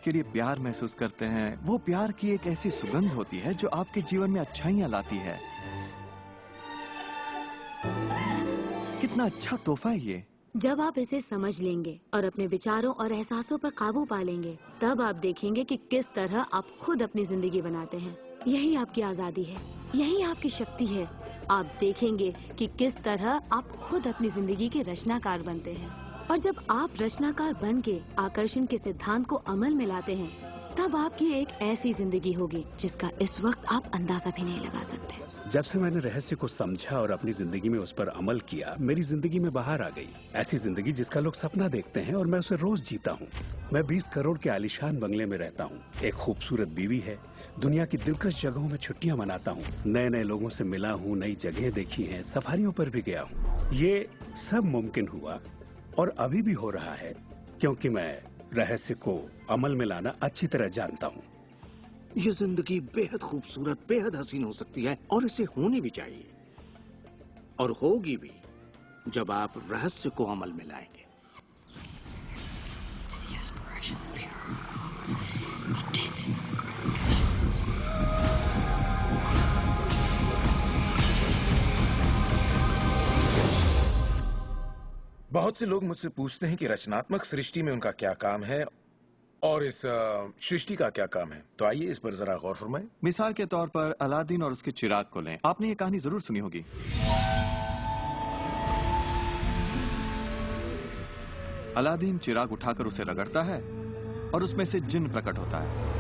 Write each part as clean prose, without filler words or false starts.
उसके लिए प्यार महसूस करते हैं, वो प्यार की एक ऐसी सुगंध होती है जो आपके जीवन में अच्छाइयां लाती है। कितना अच्छा तोहफा है ये। जब आप इसे समझ लेंगे और अपने विचारों और एहसासों पर काबू पा लेंगे, तब आप देखेंगे कि किस तरह आप खुद अपनी जिंदगी बनाते हैं। यही आपकी आजादी है, यही आपकी शक्ति है। आप देखेंगे कि किस तरह आप खुद अपनी जिंदगी के रचनाकार बनते हैं। और जब आप रचनाकार बन के आकर्षण के सिद्धांत को अमल में लाते हैं, तब आपकी एक ऐसी जिंदगी होगी जिसका इस वक्त आप अंदाजा भी नहीं लगा सकते। जब से मैंने रहस्य को समझा और अपनी जिंदगी में उस पर अमल किया, मेरी जिंदगी में बाहर आ गई ऐसी जिंदगी जिसका लोग सपना देखते हैं और मैं उसे रोज जीता हूँ। मैं 20 करोड़ के आलीशान बंगले में रहता हूँ, एक खूबसूरत बीवी है, दुनिया की दिलकश जगहों में छुट्टियां मनाता हूँ, नए नए लोगों से मिला हूँ, नई जगह देखी हैं, सफारियों पर भी गया हूँ। ये सब मुमकिन हुआ और अभी भी हो रहा है क्योंकि मैं रहस्य को अमल में लाना अच्छी तरह जानता हूँ। ये जिंदगी बेहद खूबसूरत, बेहद हसीन हो सकती है और इसे होनी भी चाहिए, और होगी भी जब आप रहस्य को अमल में लाएंगे। बहुत से लोग मुझसे पूछते हैं कि रचनात्मक सृष्टि में उनका क्या काम है और इस सृष्टि का क्या काम है। तो आइए इस पर जरा गौर फरमाएं। मिसाल के तौर पर अलादीन और उसके चिराग को लें। आपने ये कहानी जरूर सुनी होगी। अलादीन चिराग उठाकर उसे रगड़ता है और उसमें से जिन्न प्रकट होता है।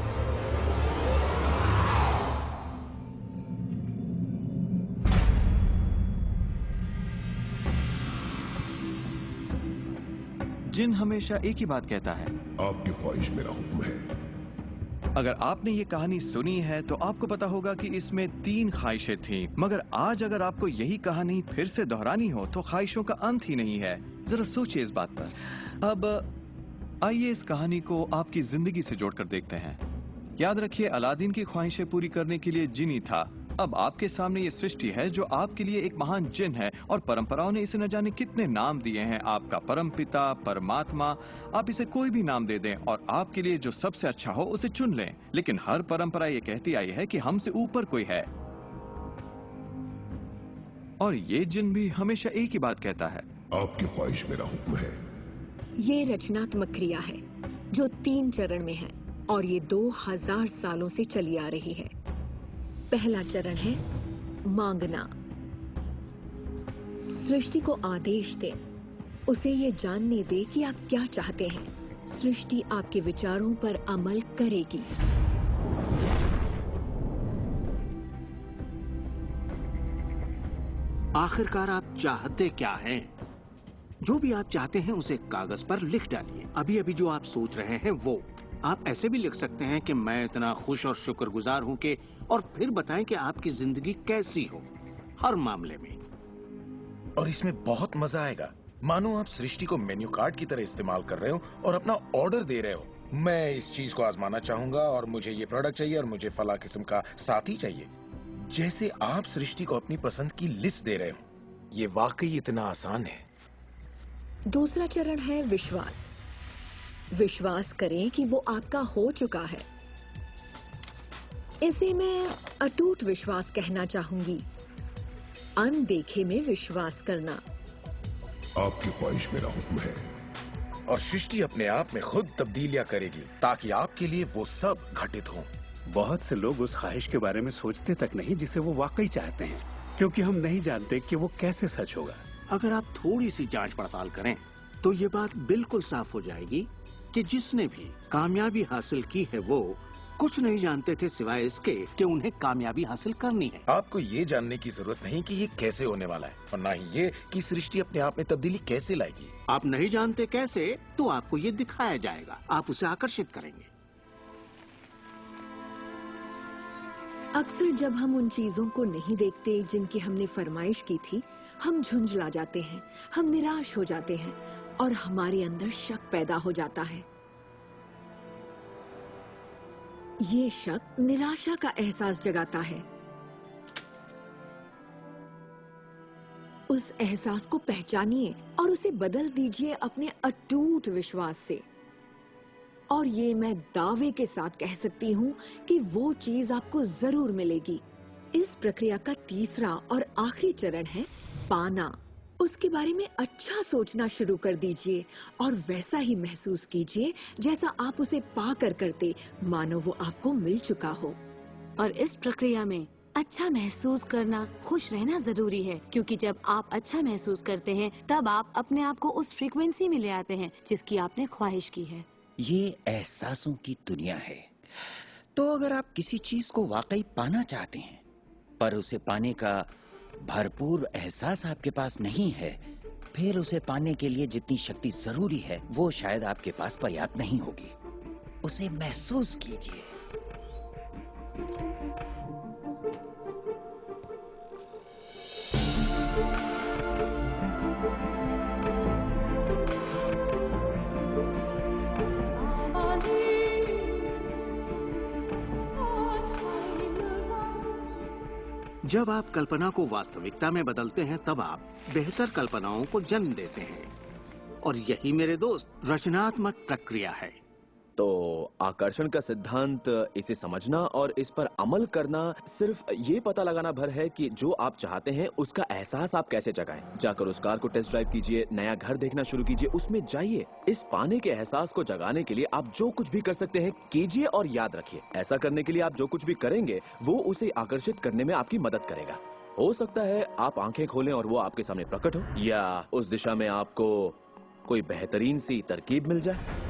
जिन्न हमेशा एक ही बात कहता है, आपकी ख्वाहिश मेरा हुक्म है। अगर आपने ये कहानी सुनी है तो आपको पता होगा कि इसमें 3 ख्वाहिशें थीं, मगर आज अगर आपको यही कहानी फिर से दोहरानी हो तो ख्वाहिशों का अंत ही नहीं है। जरा सोचिए इस बात पर। अब आइए इस कहानी को आपकी जिंदगी से जोड़कर देखते हैं। याद रखिए, अलादीन की ख्वाहिशें पूरी करने के लिए जिनी था। अब आपके सामने ये सृष्टि है जो आपके लिए एक महान जिन है और परंपराओं ने इसे न जाने कितने नाम दिए हैं। आपका परमपिता, परमात्मा, आप इसे कोई भी नाम दे दें और आपके लिए जो सबसे अच्छा हो उसे चुन लें। लेकिन हर परंपरा ये कहती आई है कि हमसे ऊपर कोई है, और ये जिन भी हमेशा एक ही बात कहता है, आपकी ख्वाहिश मेरा हुक्म है। ये रचनात्मक क्रिया है जो 3 चरण में है और ये 2000 सालों से चली आ रही है। पहला चरण है मांगना। सृष्टि को आदेश दें, उसे ये जानने दे कि आप क्या चाहते हैं। सृष्टि आपके विचारों पर अमल करेगी। आखिरकार आप चाहते क्या हैं? जो भी आप चाहते हैं उसे कागज पर लिख डालिए। अभी अभी जो आप सोच रहे हैं वो आप ऐसे भी लिख सकते हैं कि मैं इतना खुश और शुक्रगुजार हूं कि, और फिर बताएं कि आपकी जिंदगी कैसी हो हर मामले में। और इसमें बहुत मजा आएगा। मानो आप सृष्टि को मेन्यू कार्ड की तरह इस्तेमाल कर रहे हो और अपना ऑर्डर दे रहे हो। मैं इस चीज को आजमाना चाहूंगा और मुझे ये प्रोडक्ट चाहिए और मुझे फला किस्म का साथी चाहिए। जैसे आप सृष्टि को अपनी पसंद की लिस्ट दे रहे हो। ये वाकई इतना आसान है। दूसरा चरण है विश्वास। विश्वास करें कि वो आपका हो चुका है। इसे मैं अटूट विश्वास कहना चाहूंगी। अनदेखे में विश्वास करना। आपकी ख्वाहिश मेरा हुक्म है। और सृष्टि अपने आप में खुद तब्दीलियां करेगी ताकि आपके लिए वो सब घटित हो। बहुत से लोग उस ख्वाहिश के बारे में सोचते तक नहीं जिसे वो वाकई चाहते हैं, क्योंकि हम नहीं जानते कि वो कैसे सच होगा। अगर आप थोड़ी सी जांच पड़ताल करें तो ये बात बिल्कुल साफ हो जाएगी कि जिसने भी कामयाबी हासिल की है वो कुछ नहीं जानते थे सिवाय इसके कि उन्हें कामयाबी हासिल करनी है। आपको ये जानने की जरूरत नहीं कि ये कैसे होने वाला है और ना ही ये कि सृष्टि अपने आप में तब्दीली कैसे लाएगी। आप नहीं जानते कैसे, तो आपको ये दिखाया जाएगा। आप उसे आकर्षित करेंगे। अक्सर जब हम उन चीजों को नहीं देखते जिनकी हमने फरमाइश की थी, हम झुंझला जाते हैं, हम निराश हो जाते हैं और हमारे अंदर शक पैदा हो जाता है। ये शक निराशा का एहसास जगाता है। उस एहसास को पहचानिए और उसे बदल दीजिए अपने अटूट विश्वास से। और ये मैं दावे के साथ कह सकती हूँ कि वो चीज आपको जरूर मिलेगी। इस प्रक्रिया का तीसरा और आखिरी चरण है पाना। उसके बारे में अच्छा सोचना शुरू कर दीजिए और वैसा ही महसूस कीजिए जैसा आप उसे पाकर करते, मानो वो आपको मिल चुका हो। और इस प्रक्रिया में अच्छा महसूस करना, खुश रहना जरूरी है, क्योंकि जब आप अच्छा महसूस करते हैं तब आप अपने आप को उस फ्रीक्वेंसी में ले आते हैं जिसकी आपने ख्वाहिश की है। ये एहसासों की दुनिया है। तो अगर आप किसी चीज को वाकई पाना चाहते हैं पर उसे पाने का भरपूर एहसास आपके पास नहीं है, फिर उसे पाने के लिए जितनी शक्ति जरूरी है वो शायद आपके पास पर्याप्त नहीं होगी। उसे महसूस कीजिए। जब आप कल्पना को वास्तविकता में बदलते हैं तब आप बेहतर कल्पनाओं को जन्म देते हैं, और यही मेरे दोस्त रचनात्मक प्रक्रिया है। तो आकर्षण का सिद्धांत, इसे समझना और इस पर अमल करना सिर्फ ये पता लगाना भर है कि जो आप चाहते हैं उसका एहसास आप कैसे जगाएं। जाकर उस कार को टेस्ट ड्राइव कीजिए, नया घर देखना शुरू कीजिए, उसमें जाइए। इस पाने के एहसास को जगाने के लिए आप जो कुछ भी कर सकते हैं कीजिए, और याद रखिए ऐसा करने के लिए आप जो कुछ भी करेंगे वो उसे आकर्षित करने में आपकी मदद करेगा। हो सकता है आप आंखें खोलें और वो आपके सामने प्रकट हो, या उस दिशा में आपको कोई बेहतरीन सी तरकीब मिल जाए।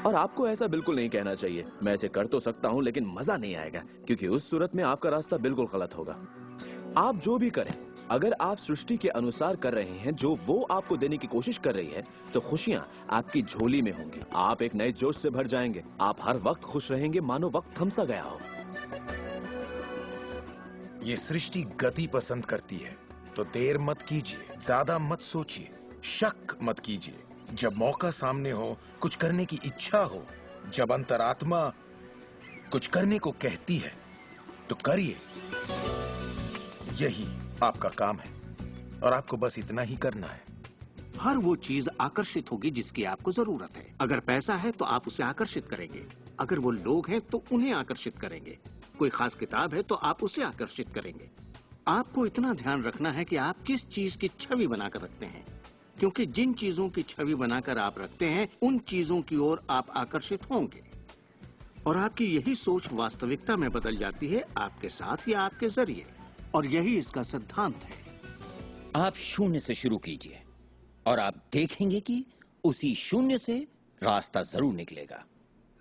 और आपको ऐसा बिल्कुल नहीं कहना चाहिए, मैं इसे कर तो सकता हूं लेकिन मजा नहीं आएगा, क्योंकि उस सूरत में आपका रास्ता बिल्कुल गलत होगा। आप जो भी करें, अगर आप सृष्टि के अनुसार कर रहे हैं जो वो आपको देने की कोशिश कर रही है, तो खुशियां आपकी झोली में होंगी। आप एक नए जोश से भर जाएंगे। आप हर वक्त खुश रहेंगे मानो वक्त थम सा गया हो। ये सृष्टि गति पसंद करती है, तो देर मत कीजिए, ज्यादा मत सोचिए, शक मत कीजिए। जब मौका सामने हो, कुछ करने की इच्छा हो, जब अंतरात्मा कुछ करने को कहती है तो करिए। यही आपका काम है और आपको बस इतना ही करना है। हर वो चीज आकर्षित होगी जिसकी आपको जरूरत है। अगर पैसा है तो आप उसे आकर्षित करेंगे, अगर वो लोग हैं तो उन्हें आकर्षित करेंगे, कोई खास किताब है तो आप उसे आकर्षित करेंगे। आपको इतना ध्यान रखना है कि आप किस चीज की छवि बनाकर रखते हैं, क्योंकि जिन चीजों की छवि बनाकर आप रखते हैं उन चीजों की ओर आप आकर्षित होंगे, और आपकी यही सोच वास्तविकता में बदल जाती है, आपके साथ या आपके जरिए। और यही इसका सिद्धांत है। आप शून्य से शुरू कीजिए और आप देखेंगे कि उसी शून्य से रास्ता जरूर निकलेगा।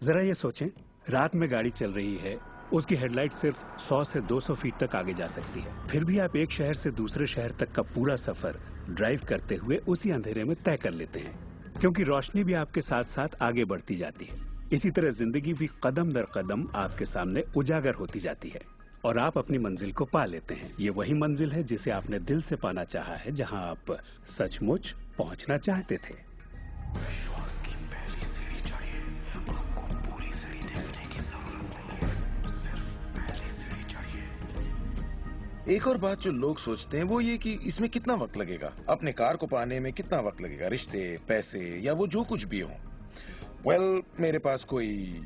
जरा ये सोचें, रात में गाड़ी चल रही है, उसकी हेडलाइट सिर्फ 100 से 200 फीट तक आगे जा सकती है, फिर भी आप एक शहर से दूसरे शहर तक का पूरा सफर ड्राइव करते हुए उसी अंधेरे में तय कर लेते हैं, क्योंकि रोशनी भी आपके साथ साथ आगे बढ़ती जाती है। इसी तरह जिंदगी भी कदम दर कदम आपके सामने उजागर होती जाती है और आप अपनी मंजिल को पा लेते हैं। ये वही मंजिल है जिसे आपने दिल से पाना चाहा है, जहां आप सचमुच पहुंचना चाहते थे। विश्वास की पहली सीढ़ी चाहिए, आपको पूरी सीढ़ी देखने की जरूरत नहीं है, सिर्फ पहली सीढ़ी चाहिए। एक और बात जो लोग सोचते हैं वो ये कि इसमें कितना वक्त लगेगा, अपने कार को पाने में कितना वक्त लगेगा, रिश्ते, पैसे या वो जो कुछ भी हो। वेल, मेरे पास कोई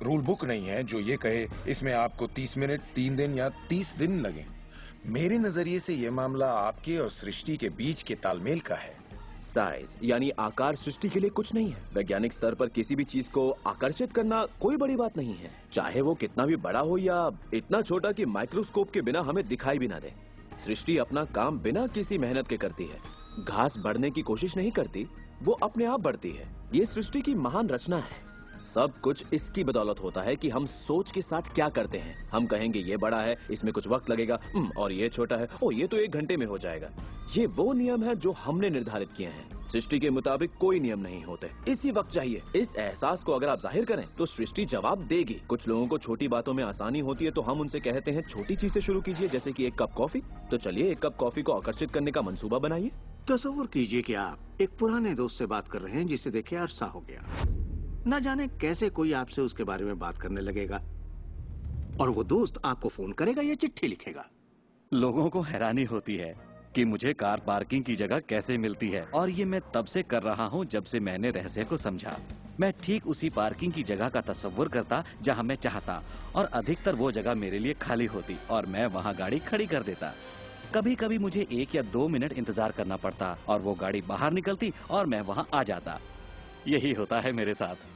रूल बुक नहीं है जो ये कहे इसमें आपको 30 मिनट, 3 दिन या 30 दिन लगे। मेरे नजरिए से ये मामला आपके और सृष्टि के बीच के तालमेल का है। साइज यानी आकार सृष्टि के लिए कुछ नहीं है। वैज्ञानिक स्तर पर किसी भी चीज को आकर्षित करना कोई बड़ी बात नहीं है, चाहे वो कितना भी बड़ा हो या इतना छोटा कि माइक्रोस्कोप के बिना हमें दिखाई भी ना दे। सृष्टि अपना काम बिना किसी मेहनत के करती है। घास बढ़ने की कोशिश नहीं करती, वो अपने आप बढ़ती है। ये सृष्टि की महान रचना है। सब कुछ इसकी बदौलत होता है कि हम सोच के साथ क्या करते हैं। हम कहेंगे ये बड़ा है, इसमें कुछ वक्त लगेगा, और ये छोटा है, ओ ये तो 1 घंटे में हो जाएगा। ये वो नियम है जो हमने निर्धारित किए हैं। सृष्टि के मुताबिक कोई नियम नहीं होते। इसी वक्त चाहिए। इस एहसास को अगर आप जाहिर करें तो सृष्टि जवाब देगी। कुछ लोगों को छोटी बातों में आसानी होती है, तो हम उनसे कहते हैं छोटी चीज से शुरू कीजिए, जैसे कि 1 कप कॉफी। तो चलिए 1 कप कॉफी को आकर्षित करने का मंसूबा बनाइए। तस्वीर कीजिए कि आप एक पुराने दोस्त से बात कर रहे हैं जिसे देखे अरसा हो गया। न जाने कैसे कोई आपसे उसके बारे में बात करने लगेगा, और वो दोस्त आपको फोन करेगा या चिट्ठी लिखेगा। लोगों को हैरानी होती है कि मुझे कार पार्किंग की जगह कैसे मिलती है, और ये मैं तब से कर रहा हूँ जब से मैंने रहस्य को समझा। मैं ठीक उसी पार्किंग की जगह का तस्वुर करता जहाँ मैं चाहता, और अधिकतर वो जगह मेरे लिए खाली होती और मैं वहाँ गाड़ी खड़ी कर देता। कभी कभी मुझे 1 या 2 मिनट इंतजार करना पड़ता और वो गाड़ी बाहर निकलती और मैं वहाँ आ जाता। यही होता है मेरे साथ।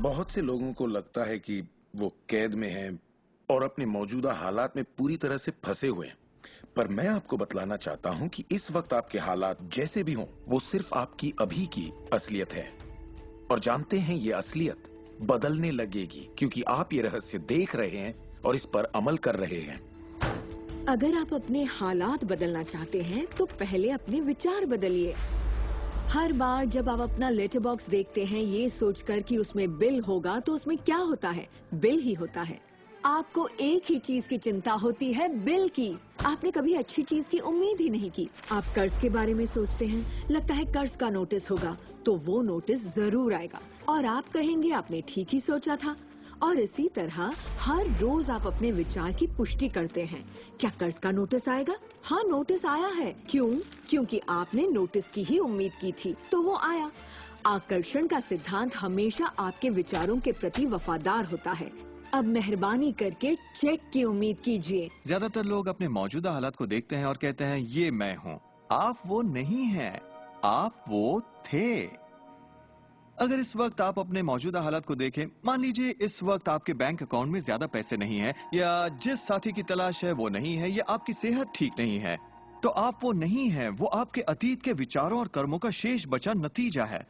बहुत से लोगों को लगता है कि वो कैद में हैं और अपने मौजूदा हालात में पूरी तरह से फंसे हुए हैं, पर मैं आपको बतलाना चाहता हूं कि इस वक्त आपके हालात जैसे भी हों, वो सिर्फ आपकी अभी की असलियत है। और जानते हैं, ये असलियत बदलने लगेगी क्योंकि आप ये रहस्य देख रहे हैं और इस पर अमल कर रहे हैं। अगर आप अपने हालात बदलना चाहते हैं तो पहले अपने विचार बदलिए। हर बार जब आप अपना लेटर बॉक्स देखते हैं ये सोचकर कि उसमें बिल होगा, तो उसमें क्या होता है? बिल ही होता है। आपको एक ही चीज की चिंता होती है, बिल की। आपने कभी अच्छी चीज की उम्मीद ही नहीं की। आप कर्ज के बारे में सोचते हैं, लगता है कर्ज का नोटिस होगा, तो वो नोटिस जरूर आएगा और आप कहेंगे आपने ठीक ही सोचा था। और इसी तरह हर रोज आप अपने विचार की पुष्टि करते हैं। क्या कर्ज का नोटिस आएगा? हाँ, नोटिस आया है। क्यों? क्योंकि आपने नोटिस की ही उम्मीद की थी, तो वो आया। आकर्षण का सिद्धांत हमेशा आपके विचारों के प्रति वफादार होता है। अब मेहरबानी करके चेक की उम्मीद कीजिए। ज्यादातर लोग अपने मौजूदा हालात को देखते हैं और कहते हैं ये मैं हूँ। आप वो नहीं हैं, आप वो थे। अगर इस वक्त आप अपने मौजूदा हालात को देखें, मान लीजिए इस वक्त आपके बैंक अकाउंट में ज्यादा पैसे नहीं हैं, या जिस साथी की तलाश है वो नहीं है, या आपकी सेहत ठीक नहीं है, तो आप वो नहीं हैं, वो आपके अतीत के विचारों और कर्मों का शेष बचा नतीजा है।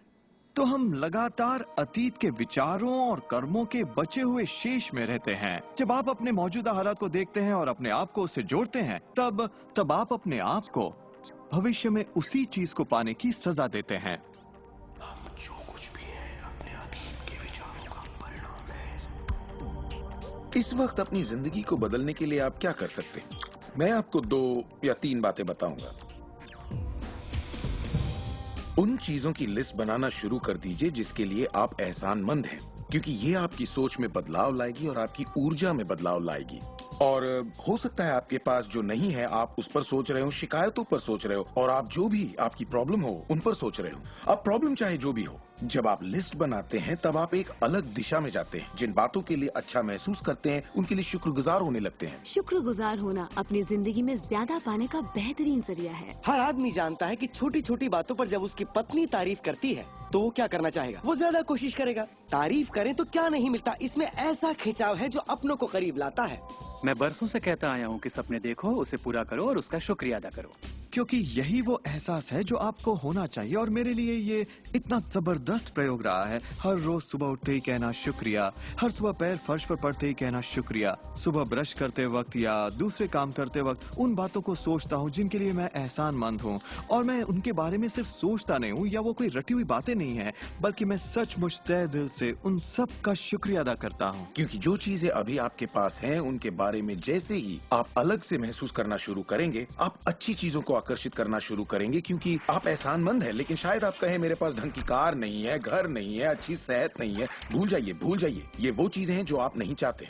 तो हम लगातार अतीत के विचारों और कर्मों के बचे हुए शेष में रहते हैं। जब आप अपने मौजूदा हालात को देखते हैं और अपने आप को उससे जोड़ते हैं, तब आप अपने आप को भविष्य में उसी चीज को पाने की सजा देते हैं। इस वक्त अपनी जिंदगी को बदलने के लिए आप क्या कर सकते हैं? मैं आपको 2 या 3 बातें बताऊंगा। उन चीजों की लिस्ट बनाना शुरू कर दीजिए जिसके लिए आप एहसानमंद हैं, क्योंकि ये आपकी सोच में बदलाव लाएगी और आपकी ऊर्जा में बदलाव लाएगी। और हो सकता है आपके पास जो नहीं है आप उस पर सोच रहे हो, शिकायतों पर सोच रहे हो, और आप जो भी आपकी प्रॉब्लम हो उन पर सोच रहे हो। अब प्रॉब्लम चाहे जो भी हो, जब आप लिस्ट बनाते हैं तब आप एक अलग दिशा में जाते हैं। जिन बातों के लिए अच्छा महसूस करते हैं उनके लिए शुक्रगुजार होने लगते हैं। शुक्रगुजार होना अपनी जिंदगी में ज्यादा पाने का बेहतरीन जरिया है। हर आदमी जानता है कि छोटी छोटी बातों पर जब उसकी पत्नी तारीफ करती है तो वो क्या करना चाहेगा? वो ज्यादा कोशिश करेगा। तारीफ करें तो क्या नहीं मिलता, इसमें ऐसा खिंचाव है जो अपनों को करीब लाता है। मैं बरसों से कहता आया हूँ कि सपने देखो, उसे पूरा करो और उसका शुक्रिया अदा करो, क्योंकि यही वो एहसास है जो आपको होना चाहिए। और मेरे लिए ये इतना जबरदस्त प्रयोग रहा है। हर रोज सुबह उठते ही कहना शुक्रिया, हर सुबह पैर फर्श पर पड़ते ही कहना शुक्रिया, सुबह ब्रश करते वक्त या दूसरे काम करते वक्त उन बातों को सोचता हूँ जिनके लिए मैं एहसानमंद हूँ, और मैं उनके बारे में सिर्फ सोचता नहीं हूँ या वो कोई रटी हुई बातें नहीं है, बल्कि मैं सचमुच तहे दिल से उन सब का शुक्रिया अदा करता हूँ। क्योंकि जो चीजें अभी आपके पास हैं उनके बारे में जैसे ही आप अलग से महसूस करना शुरू करेंगे, आप अच्छी चीजों को आकर्षित करना शुरू करेंगे, क्योंकि आप एहसानमंद हैं। लेकिन शायद आप कहें मेरे पास ढंग की कार नहीं है, घर नहीं है, अच्छी सेहत नहीं है। भूल जाइए, ये वो चीजें हैं जो आप नहीं चाहते।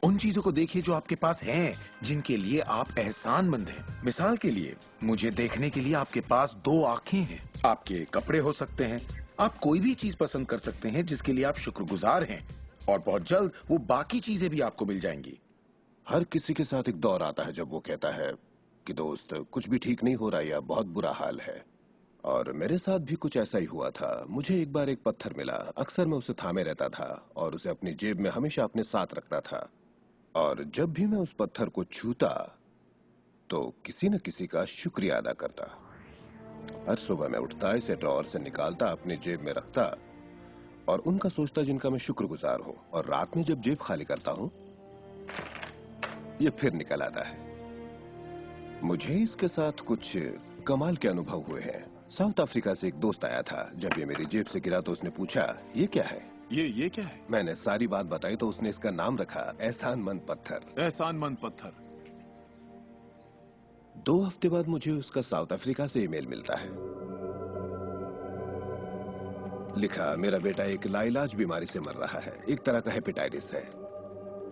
उन चीजों को देखिए जो आपके पास हैं, जिनके लिए आप एहसानमंद हैं। मिसाल के लिए, मुझे देखने के लिए आपके पास 2 आंखें हैं। आपके कपड़े हो सकते हैं, आप कोई भी चीज पसंद कर सकते हैं जिसके लिए आप शुक्रगुजार हैं, और बहुत जल्द वो बाकी चीजें भी आपको मिल जाएंगी। हर किसी के साथ एक दौर आता है जब वो कहता है कि दोस्त कुछ भी ठीक नहीं हो रहा या बहुत बुरा हाल है, और मेरे साथ भी कुछ ऐसा ही हुआ था। मुझे एक बार एक पत्थर मिला। अक्सर मैं उसे थामे रहता था और उसे अपनी जेब में हमेशा अपने साथ रखता था, और जब भी मैं उस पत्थर को छूता तो किसी न किसी का शुक्रिया अदा करता। हर सुबह मैं उठता, इसे ड्रॉअर से निकालता, अपनी जेब में रखता और उनका सोचता जिनका मैं शुक्रगुजार हूं, और रात में जब जेब खाली करता हूं ये फिर निकल आता है। मुझे इसके साथ कुछ कमाल के अनुभव हुए हैं। साउथ अफ्रीका से एक दोस्त आया था। जब ये मेरी जेब से गिरा तो उसने पूछा, ये क्या है? ये क्या है? मैंने सारी बात बताई तो उसने इसका नाम रखा एहसानमंद पत्थर। एहसानमंद पत्थर। 2 हफ्ते बाद मुझे उसका साउथ अफ्रीका से ईमेल मिलता है। लिखा, मेरा बेटा एक लाइलाज बीमारी से मर रहा है, एक तरह का हेपेटाइटिस है।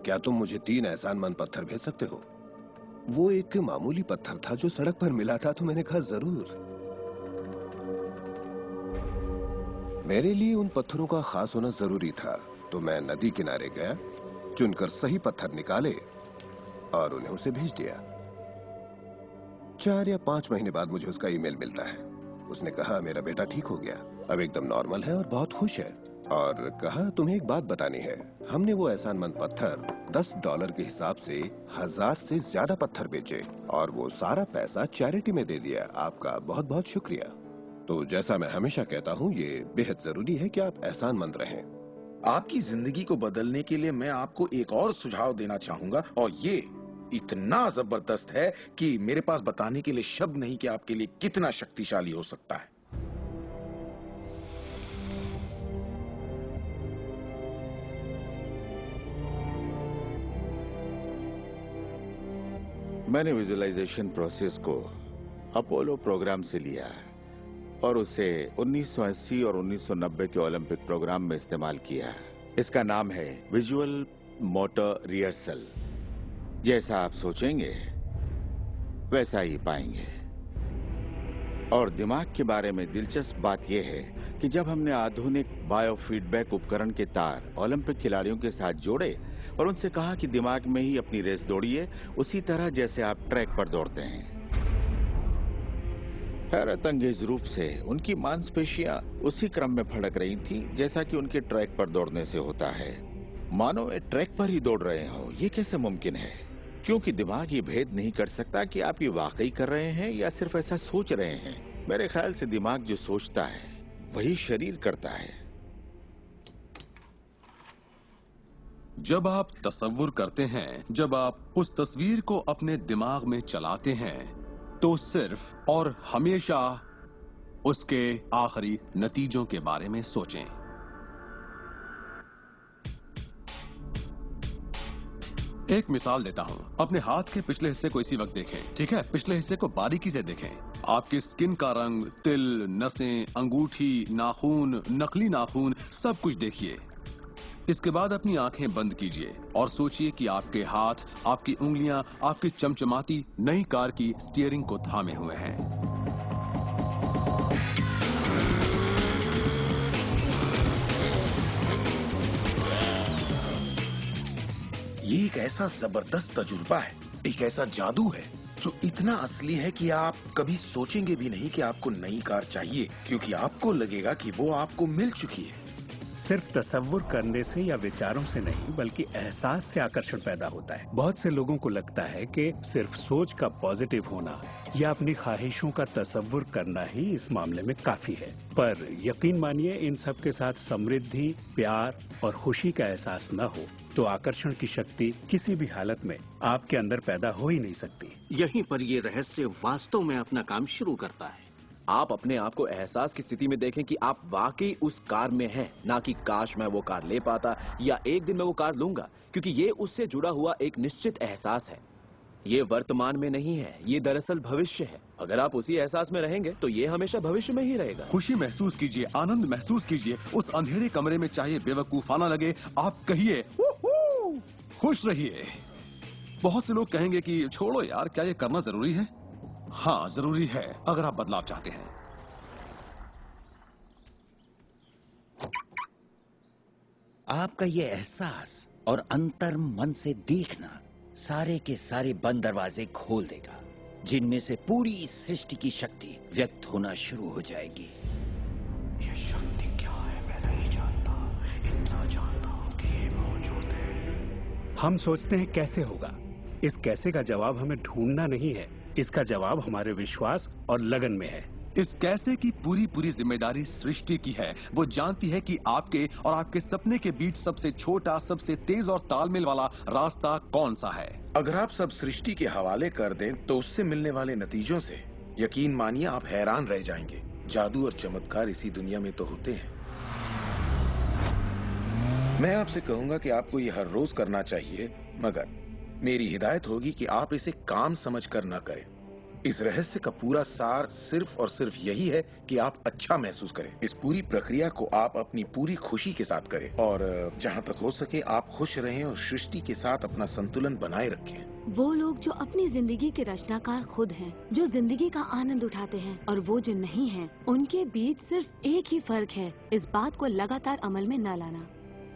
क्या तुम मुझे 3 एहसानमंद पत्थर भेज सकते हो? वो एक मामूली पत्थर था जो सड़क पर मिला था, तो मैंने कहा जरूर। मेरे लिए उन पत्थरों का खास होना जरूरी था, तो मैं नदी किनारे गया, चुनकर सही पत्थर निकाले और उन्हें उसे भेज दिया। 4 या 5 महीने बाद मुझे उसका ईमेल मिलता है। उसने कहा मेरा बेटा ठीक हो गया, अब एकदम नॉर्मल है और बहुत खुश है, और कहा तुम्हें एक बात बतानी है। हमने वो एहसानमंद पत्थर $10 के हिसाब से 1000 से ज्यादा पत्थर बेचे और वो सारा पैसा चैरिटी में दे दिया। आपका बहुत बहुत शुक्रिया। तो जैसा मैं हमेशा कहता हूँ, ये बेहद जरूरी है कि आप एहसानमंद रहें। आपकी जिंदगी को बदलने के लिए मैं आपको एक और सुझाव देना चाहूंगा, और ये इतना जबरदस्त है कि मेरे पास बताने के लिए शब्द नहीं कि आपके लिए कितना शक्तिशाली हो सकता है। मैंने विजुअलाइजेशन प्रोसेस को अपोलो प्रोग्राम से लिया है और उसे 1980 और 1990 के ओलंपिक प्रोग्राम में इस्तेमाल किया है। इसका नाम है विजुअल मोटर रिहर्सल। जैसा आप सोचेंगे वैसा ही पाएंगे। और दिमाग के बारे में दिलचस्प बात यह है कि जब हमने आधुनिक बायोफीडबैक उपकरण के तार ओलंपिक खिलाड़ियों के साथ जोड़े और उनसे कहा कि दिमाग में ही अपनी रेस दौड़िए, उसी तरह जैसे आप ट्रैक पर दौड़ते हैं। हैरत अंगेज रूप से उनकी मांसपेशियां उसी क्रम में फड़क रही थीं जैसा कि उनके ट्रैक पर दौड़ने से होता है, मानो वे ट्रैक पर ही दौड़ रहे हो। ये कैसे मुमकिन है? क्योंकि दिमाग ये भेद नहीं कर सकता कि आप ये वाकई कर रहे हैं या सिर्फ ऐसा सोच रहे हैं। मेरे ख्याल से दिमाग जो सोचता है वही शरीर करता है। जब आप तसव्वुर करते हैं, जब आप उस तस्वीर को अपने दिमाग में चलाते हैं, तो सिर्फ और हमेशा उसके आखिरी नतीजों के बारे में सोचें। एक मिसाल देता हूं। अपने हाथ के पिछले हिस्से को इसी वक्त देखें, ठीक है? पिछले हिस्से को बारीकी से देखें। आपकी स्किन का रंग, तिल, नसें, अंगूठी, नाखून, नकली नाखून, सब कुछ देखिए। इसके बाद अपनी आंखें बंद कीजिए और सोचिए कि आपके हाथ, आपकी उंगलियां, आपकी चमचमाती नई कार की स्टीयरिंग को थामे हुए हैं। ये एक ऐसा जबरदस्त तजुर्बा है, एक ऐसा जादू है जो इतना असली है कि आप कभी सोचेंगे भी नहीं कि आपको नई कार चाहिए, क्योंकि आपको लगेगा कि वो आपको मिल चुकी है। सिर्फ तसव्वुर करने से या विचारों से नहीं, बल्कि एहसास से आकर्षण पैदा होता है। बहुत से लोगों को लगता है कि सिर्फ सोच का पॉजिटिव होना या अपनी ख्वाहिशों का तसव्वुर करना ही इस मामले में काफी है, पर यकीन मानिए इन सब के साथ समृद्धि, प्यार और खुशी का एहसास न हो तो आकर्षण की शक्ति किसी भी हालत में आपके अंदर पैदा हो ही नहीं सकती। यहीं पर ये रहस्य वास्तव में अपना काम शुरू करता है। आप अपने आप को एहसास की स्थिति में देखें कि आप वाकई उस कार में हैं, ना कि काश मैं वो कार ले पाता या एक दिन मैं वो कार लूंगा, क्योंकि ये उससे जुड़ा हुआ एक निश्चित एहसास है। ये वर्तमान में नहीं है, ये दरअसल भविष्य है। अगर आप उसी एहसास में रहेंगे तो ये हमेशा भविष्य में ही रहेगा। खुशी महसूस कीजिए, आनंद महसूस कीजिए। उस अंधेरे कमरे में चाहे बेवकूफाना लगे, आप कहिए खुश रहिए। बहुत से लोग कहेंगे कि छोड़ो यार, क्या ये करना जरूरी है? हाँ, जरूरी है अगर आप बदलाव चाहते हैं। आपका ये एहसास और अंतर मन से देखना सारे के सारे बंद दरवाजे खोल देगा, जिनमें से पूरी सृष्टि की शक्ति व्यक्त होना शुरू हो जाएगी। ये शक्ति क्या है मैं नहीं जानता, इतना जानता हूं कि ये मौजूद है। हम सोचते हैं कैसे होगा। इस कैसे का जवाब हमें ढूंढना नहीं है, इसका जवाब हमारे विश्वास और लगन में है। इस कैसे की पूरी जिम्मेदारी सृष्टि की है। वो जानती है कि आपके और आपके सपने के बीच सबसे छोटा, सबसे तेज और तालमेल वाला रास्ता कौन सा है। अगर आप सब सृष्टि के हवाले कर दें तो उससे मिलने वाले नतीजों से यकीन मानिए आप हैरान रह जाएंगे। जादू और चमत्कार इसी दुनिया में तो होते हैं। मैं आपसे कहूंगा कि आपको ये हर रोज करना चाहिए, मगर मेरी हिदायत होगी कि आप इसे काम समझकर न करें। इस रहस्य का पूरा सार सिर्फ और सिर्फ यही है कि आप अच्छा महसूस करें। इस पूरी प्रक्रिया को आप अपनी पूरी खुशी के साथ करें और जहाँ तक हो सके आप खुश रहें और सृष्टि के साथ अपना संतुलन बनाए रखें। वो लोग जो अपनी जिंदगी के रचनाकार खुद हैं, जो जिंदगी का आनंद उठाते हैं, और वो जो नहीं हैं, उनके बीच सिर्फ एक ही फर्क है, इस बात को लगातार अमल में न लाना।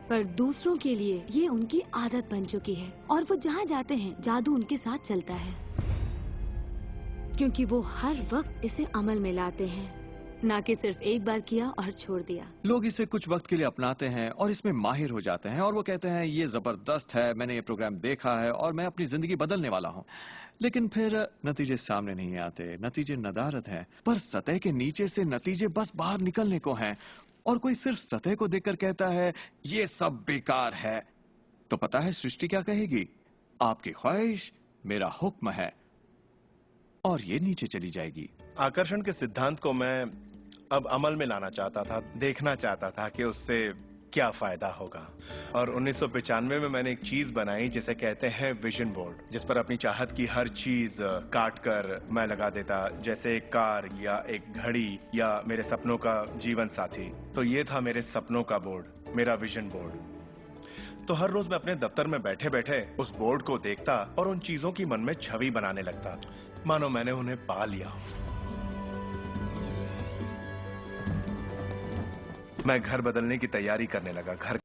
पर दूसरों के लिए ये उनकी आदत बन चुकी है और वो जहाँ जाते हैं जादू उनके साथ चलता है, क्योंकि वो हर वक्त इसे अमल में लाते हैं, ना कि सिर्फ एक बार किया और छोड़ दिया। लोग इसे कुछ वक्त के लिए अपनाते हैं और इसमें माहिर हो जाते हैं और वो कहते हैं ये जबरदस्त है, मैंने ये प्रोग्राम देखा है और मैं अपनी जिंदगी बदलने वाला हूँ। लेकिन फिर नतीजे सामने नहीं आते, नतीजे नदारद हैं। पर सतह के नीचे से नतीजे बस बाहर निकलने को हैं और कोई सिर्फ सतह को देखकर कहता है ये सब बेकार है, तो पता है सृष्टि क्या कहेगी? आपकी ख्वाहिश मेरा हुक्म है, और ये नीचे चली जाएगी। आकर्षण के सिद्धांत को मैं अब अमल में लाना चाहता था, देखना चाहता था कि उससे क्या फायदा होगा। और 1995 में मैंने एक चीज बनाई जिसे कहते हैं विजन बोर्ड, जिस पर अपनी चाहत की हर चीज काट कर मैं लगा देता, जैसे एक कार या एक घड़ी या मेरे सपनों का जीवन साथी। तो ये था मेरे सपनों का बोर्ड, मेरा विजन बोर्ड। तो हर रोज मैं अपने दफ्तर में बैठे बैठे उस बोर्ड को देखता और उन चीजों की मन में छवि बनाने लगता, मानो मैंने उन्हें पा लिया। मैं घर बदलने की तैयारी करने लगा। घर